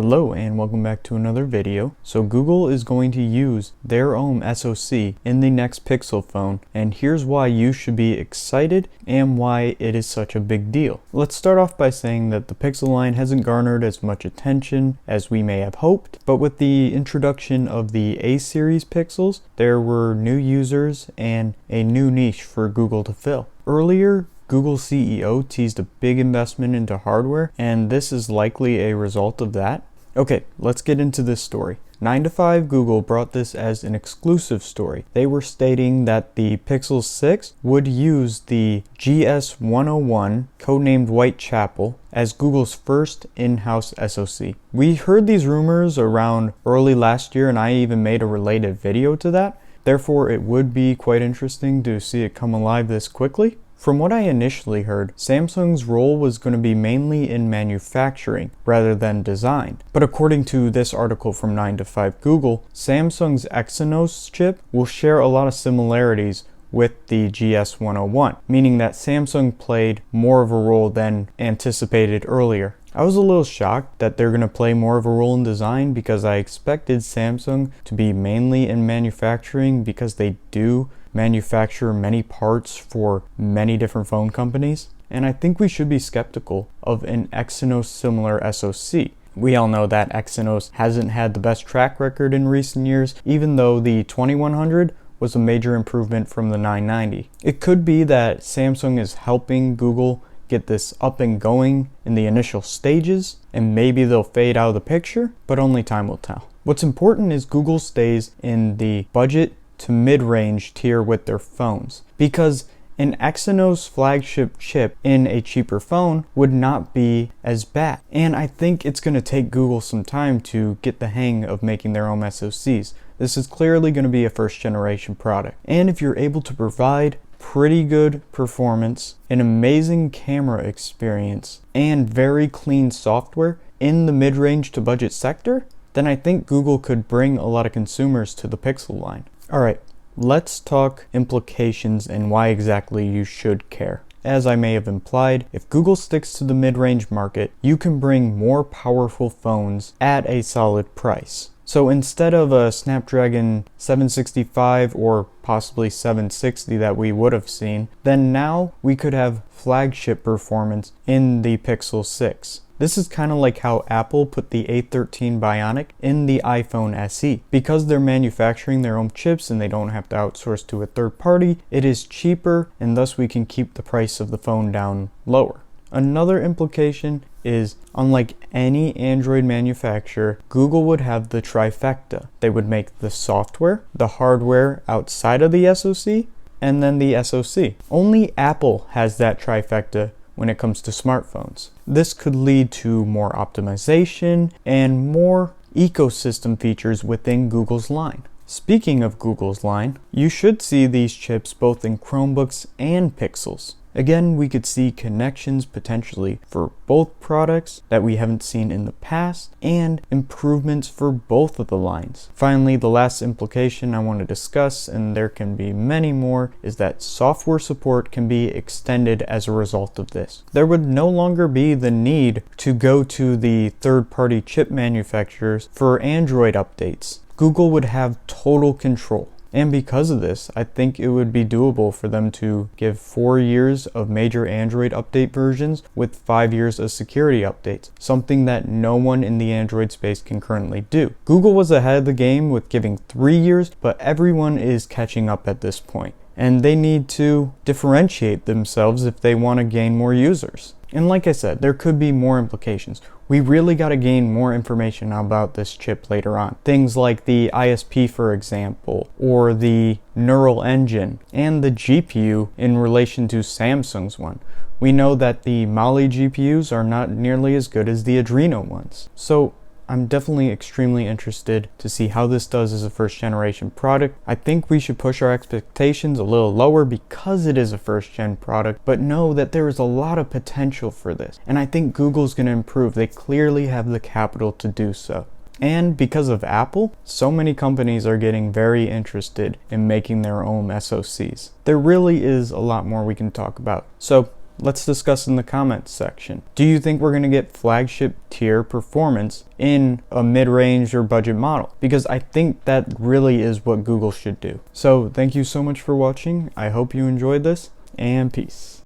Hello and welcome back to another video. So Google is going to use their own SoC in the next Pixel phone, and here's why you should be excited and why it is such a big deal. Let's start off by saying that the Pixel line hasn't garnered as much attention as we may have hoped, but with the introduction of the A series Pixels, there were new users and a new niche for Google to fill. Earlier, Google CEO teased a big investment into hardware, and this is likely a result of that. Okay, let's get into this story. 9to5 Google brought this as an exclusive story. They were stating that the Pixel 6 would use the GS101, codenamed Whitechapel, as Google's first in-house SoC. We heard these rumors around early last year, and I even made a related video to that. Therefore, it would be quite interesting to see it come alive this quickly. From what I initially heard, Samsung's role was going to be mainly in manufacturing rather than design. But according to this article from 9to5 Google, Samsung's Exynos chip will share a lot of similarities with the GS101, meaning that Samsung played more of a role than anticipated earlier. I was a little shocked that they're going to play more of a role in design because I expected Samsung to be mainly in manufacturing because they do manufacture many parts for many different phone companies, and I think we should be skeptical of an Exynos similar SoC. We all know that Exynos hasn't had the best track record in recent years, even though the 2100 was a major improvement from the 990. It could be that Samsung is helping Google get this up and going in the initial stages, and maybe they'll fade out of the picture, but only time will tell. What's important is Google stays in the budget to mid-range tier with their phones, because an Exynos flagship chip in a cheaper phone would not be as bad. And I think it's going to take Google some time to get the hang of making their own SoCs. This is clearly going to be a first generation product. And if you're able to provide pretty good performance, an amazing camera experience, and very clean software in the mid-range to budget sector, then I think Google could bring a lot of consumers to the Pixel line. Alright, let's talk implications and why exactly you should care. As I may have implied, if Google sticks to the mid-range market, you can bring more powerful phones at a solid price. So instead of a Snapdragon 765 or possibly 760 that we would have seen, then now we could have flagship performance in the Pixel 6. This is kind of like how Apple put the A13 Bionic in the iPhone SE. Because they're manufacturing their own chips and they don't have to outsource to a third party, it is cheaper, and thus we can keep the price of the phone down lower. Another implication is, unlike any Android manufacturer, Google would have the trifecta. They would make the software, the hardware outside of the SoC, and then the SoC. Only Apple has that trifecta when it comes to smartphones. This could lead to more optimization and more ecosystem features within Google's line. Speaking of Google's line, you should see these chips both in Chromebooks and Pixels. Again, we could see connections potentially for both products that we haven't seen in the past, and improvements for both of the lines. Finally, the last implication I want to discuss, and there can be many more, is that software support can be extended as a result of this. There would no longer be the need to go to the third-party chip manufacturers for Android updates. Google would have total control. And because of this, I think it would be doable for them to give 4 years of major Android update versions with 5 years of security updates, something that no one in the Android space can currently do. Google was ahead of the game with giving 3 years, but everyone is catching up at this point, and they need to differentiate themselves if they want to gain more users. And like I said, there could be more implications. We really got to gain more information about this chip later on. Things like the ISP, for example, or the neural engine, and the GPU in relation to Samsung's one. We know that the Mali GPUs are not nearly as good as the Adreno ones. So I'm definitely extremely interested to see how this does as a first generation product. I think we should push our expectations a little lower because it is a first gen product, but know that there is a lot of potential for this. And I think Google's going to improve. They clearly have the capital to do so. And because of Apple, so many companies are getting very interested in making their own SoCs. There really is a lot more we can talk about. So Let's discuss in the comments section. Do you think we're going to get flagship tier performance in a mid-range or budget model? Because I think that really is what Google should do. So thank you so much for watching. I hope you enjoyed this, and peace.